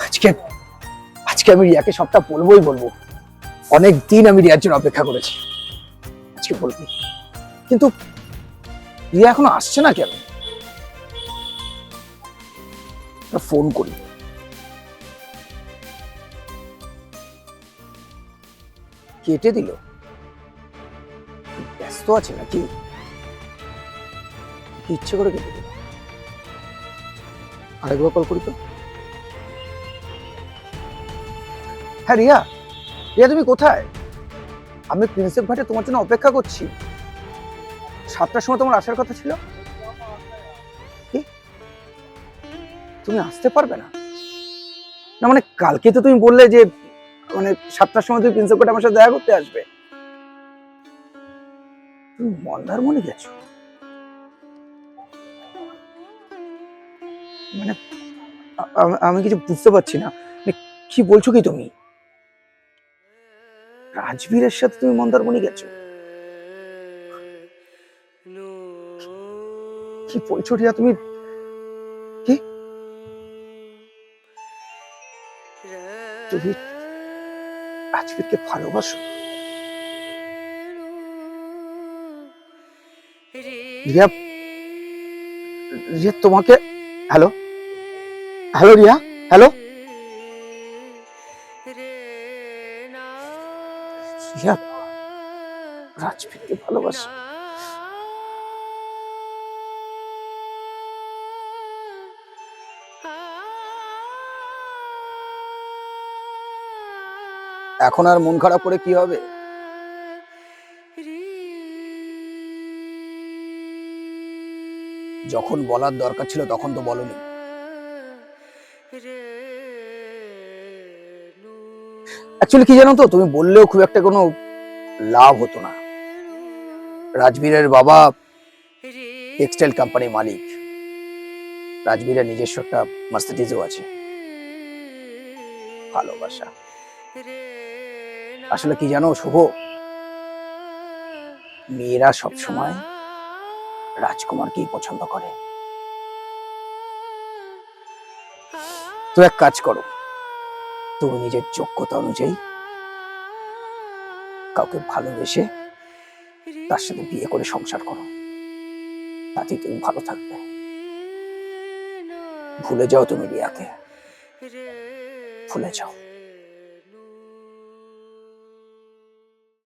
আজকে আজকে আমি রিয়াকে সবটা বলবো। অনেক দিন আমি রিয়ার জন্য অপেক্ষা করেছি, আজকে বলবো। কিন্তু রিয়া এখনো আসছে না কেন? ফোন করি। কেটে দিল, ব্যস্ত আছে নাকি? ইচ্ছে করে কেটে দিল। আরেকবার কল করি তো। হ্যাঁ রিয়া, রিয়া তুমি কোথায়? আমি প্রিন্সেপ ঘাটে তোমার জন্য অপেক্ষা করছি। 7টার সময় তোমার আসার কথা ছিল। কি তুমি আসতে পারবে না? না মানে কালকে তো তুমি বললে যে মানে 7টার সময় তুমি প্রিন্সেপ ঘাটে আমার সাথে দেখা করতে আসবে। তুমি মন্দারমণি গেছো? মানে আমি কিছু বুঝতে পারছি না, মানে কি বলছো কি তুমি? রাজবীরের সাথে তুমি মন্দারমণি গেছো? কি বলছো রিয়া তুমি? কি তুমি রাজবীরকে ভালোবাসো? রিয়া, রিয়া তোমাকে, hello hello Riya, hello Riya, রাজবীরকে ভালোবাসো? এখন আর মন খারাপ করে কি হবে? যখন বলার দরকার ছিল তখন তো বলনি। অ্যাকচুয়ালি কি জানো তো, তুমি বললেও খুব একটা কোনো লাভ হতো না। রাজবীরের বাবা টেক্সটাইল কোম্পানির মালিক। রাজবীরের নিজস্ব একটা মার্সিডিজও আছে। ভালোবাসা আসলে কি জানো শুভ, মেয়েরা সবসময় রাজকুমারকেই পছন্দ করে। তো এক কাজ করো, তুমি নিজের যোগ্যতা অনুযায়ী কাউকে ভালোবেসে তার সাথে বিয়ে করে সংসার করো, তাতেই তুমি ভালো থাকবে। ভুলে যাও তুমি রিয়াকে, ভুলে যাও।